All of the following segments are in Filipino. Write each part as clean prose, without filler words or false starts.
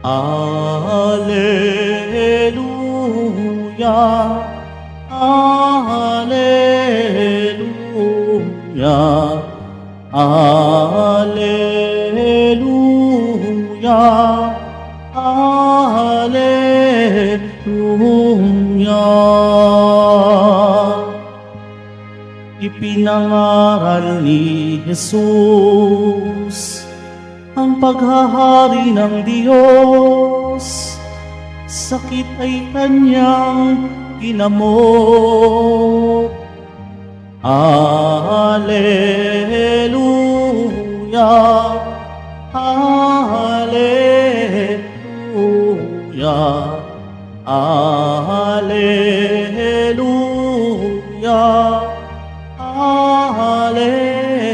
Alleluia, Alleluia, Alleluia, Alleluia. Ipinangaral ni Jesus ang paghahari ng Diyos, sakit ay kanyang ginamot. Alleluia, Alleluia, Alleluia, Alleluia.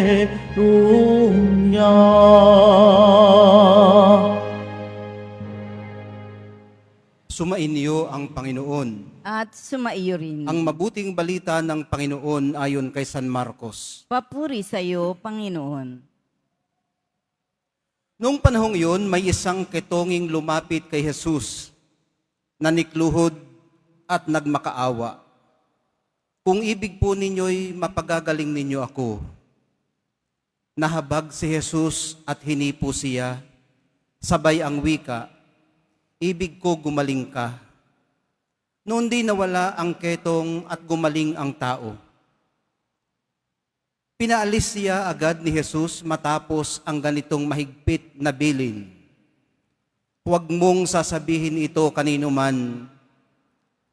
Sumainyo ang Panginoon. At sumaiyo rin. Ang mabuting balita ng Panginoon ayon kay San Marcos. Papuri sa iyo, Panginoon. Noong panahong yun, may isang ketonging lumapit kay Jesus, nanikluhod at nagmakaawa. Kung ibig po ninyo'y mapagagaling ninyo ako. Nahabag si Jesus at hinipo siya, sabay ang wika, ibig ko gumaling ka. Noon di nawala ang ketong at gumaling ang tao. Pinaalis siya agad ni Jesus matapos ang ganitong mahigpit na bilin. Huwag mong sasabihin ito kanino man.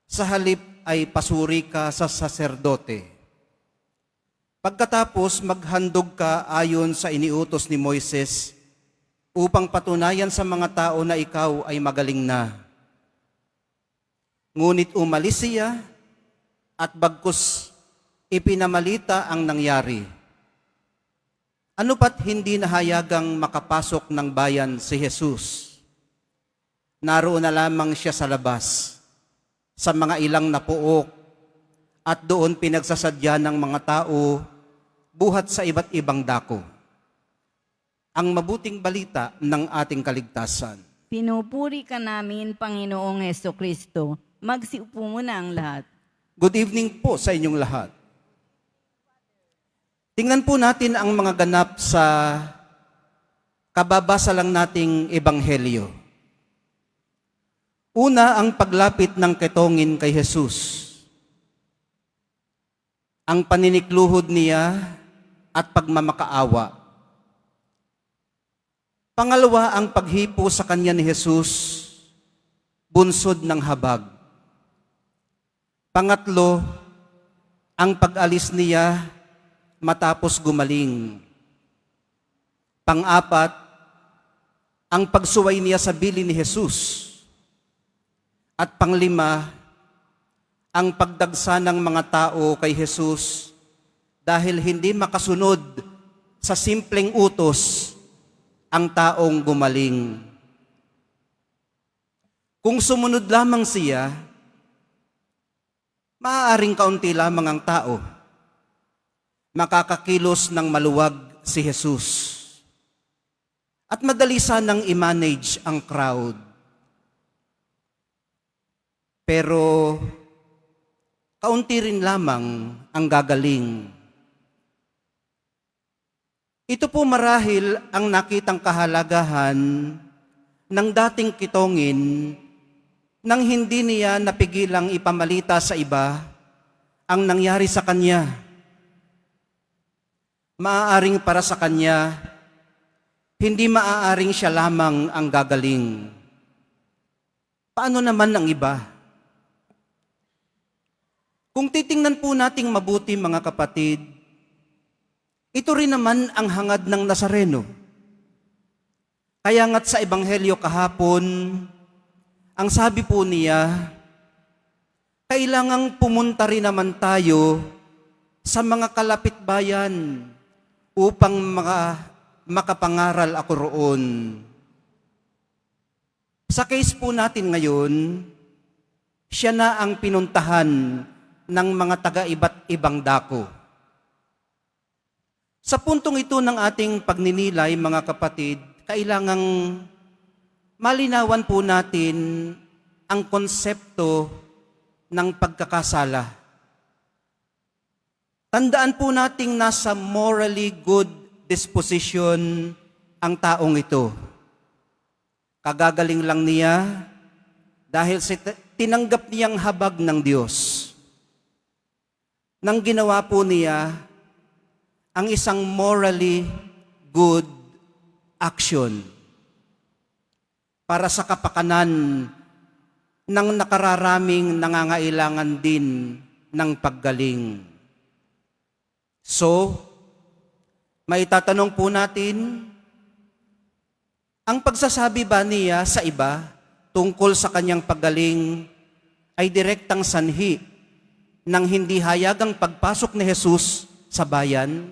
Sa halip ay pasuri ka sa saserdote. Pagkatapos maghandog ka ayon sa iniutos ni Moises upang patunayan sa mga tao na ikaw ay magaling na. Ngunit umalis siya at bagkus ipinamalita ang nangyari. Ano pat hindi nahayagang makapasok ng bayan si Jesus? Naroon na lamang siya sa labas, sa mga ilang na puok, at doon pinagsasadya ng mga tao buhat sa iba't ibang dako. Ang mabuting balita ng ating kaligtasan. Pinupuri ka namin, Panginoong Hesukristo. Magsiupo muna ang lahat. Good evening po sa inyong lahat. Tingnan po natin ang mga ganap sa kababasa lang nating ebanghelyo. Una, ang paglapit ng ketongin kay Jesus. Ang paninikluhod niya at pagmamakaawa. Pangalawa, ang paghipo sa kanya ni Jesus, bunsod ng habag. Pangatlo, ang pag-alis niya matapos gumaling. Pang-apat, ang pagsuway niya sa bili ni Jesus. At panglima, ang pagdagsa ng mga tao kay Jesus dahil hindi makasunod sa simpleng utos ang taong gumaling. Kung sumunod lamang siya, maaaring kaunti lamang ang tao. Makakakilos ng maluwag si Jesus. At madali sanang i-manage ang crowd. Pero kaunti rin lamang ang gagaling. Ito po marahil ang nakitang kahalagahan ng dating kitongin nang hindi niya napigilang ipamalita sa iba ang nangyari sa kanya. Maaaring para sa kanya, hindi maaaring siya lamang ang gagaling. Paano naman ang iba? Kung titingnan po nating mabuti mga kapatid, ito rin naman ang hangad ng Nazareno. Kaya nga't sa Ebanghelyo kahapon, ang sabi po niya, kailangang pumunta rin naman tayo sa mga kalapit bayan upang makapangaral ako roon. Sa case po natin ngayon, siya na ang pinuntahan ng mga taga-iba't ibang dako. Sa puntong ito ng ating pagninilay, mga kapatid, kailangang malinawan po natin ang konsepto ng pagkakasala. Tandaan po nating nasa morally good disposition ang taong ito. Kagagaling lang niya dahil tinanggap niyang habag ng Diyos. Nang ginawa po niya ang isang morally good action para sa kapakanan ng nakararaming nangangailangan din ng paggaling. So, maitatanong po natin, ang pagsasabi ba niya sa iba tungkol sa kanyang paggaling ay direktang sanhi ng hindi hayagang pagpasok ni Jesus sa bayan?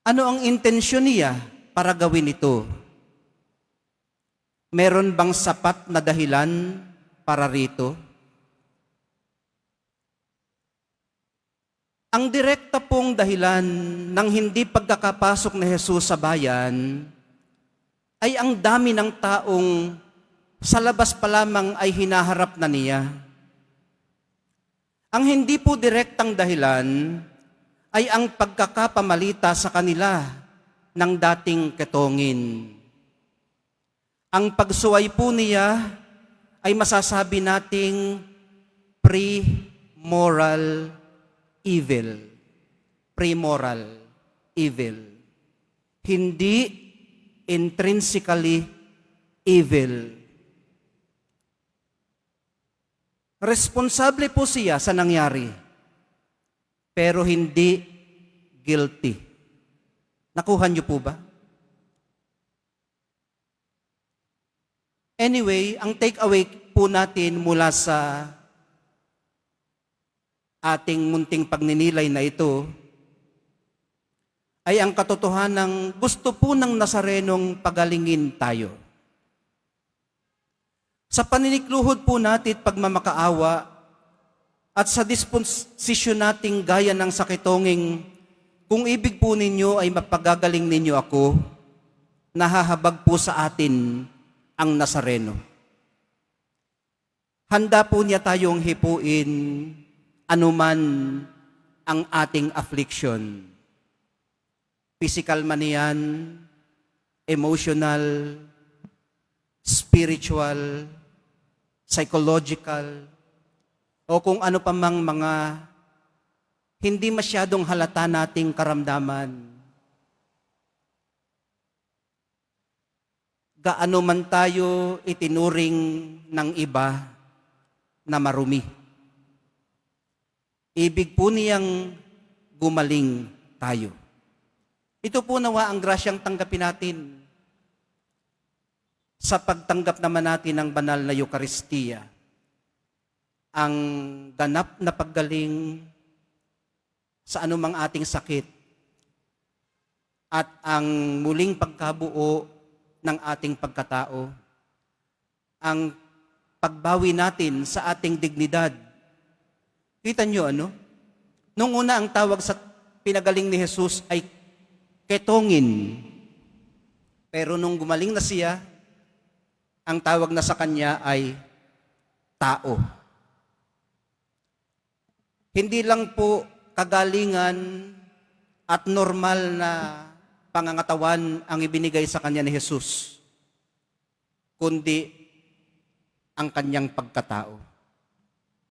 Ano ang intensyon niya para gawin ito? Meron bang sapat na dahilan para rito? Ang direkta pong dahilan ng hindi pagkakapasok ni Jesus sa bayan ay ang dami ng taong sa labas pa lamang ay hinaharap na niya. Ang hindi po direktang dahilan ay ang pagkakapamalita sa kanila ng dating ketongin. Ang pagsuway po niya ay masasabi nating pre-moral evil. Pre-moral evil. Hindi intrinsically evil. Responsable po siya sa nangyari, pero hindi guilty. Nakuha niyo po ba? Anyway, ang take-away po natin mula sa ating munting pagninilay na ito ay ang katotohanan ng gusto po ng Nazarenong pagalingin tayo. Sa paninikluhod po natin pagmamakaawa at sa disposisyon nating gaya ng sakitonging, kung ibig po ninyo ay mapagagaling ninyo ako, nahahabag po sa atin ang Nazareno. Handa po niya tayong hipuin anuman ang ating affliction. Physical man yan, emotional, spiritual, psychological, o kung ano pa mang mga hindi masyadong halata nating karamdaman. Gaano man tayo itinuring ng iba na marumi. Ibig po niyang gumaling tayo. Ito po nawa ang grasyang tanggapin natin sa pagtanggap naman natin ng banal na Eucharistia. Ang ganap na paggaling sa anumang ating sakit at ang muling pagkabuo ng ating pagkatao, ang pagbawi natin sa ating dignidad. Kita nyo ano? Nung una ang tawag sa pinagaling ni Jesus ay ketongin. Pero nung gumaling na siya, ang tawag na sa kanya ay tao. Hindi lang po kagalingan at normal na pangangatawan ang ibinigay sa kanya ni Jesus, kundi ang kanyang pagkatao.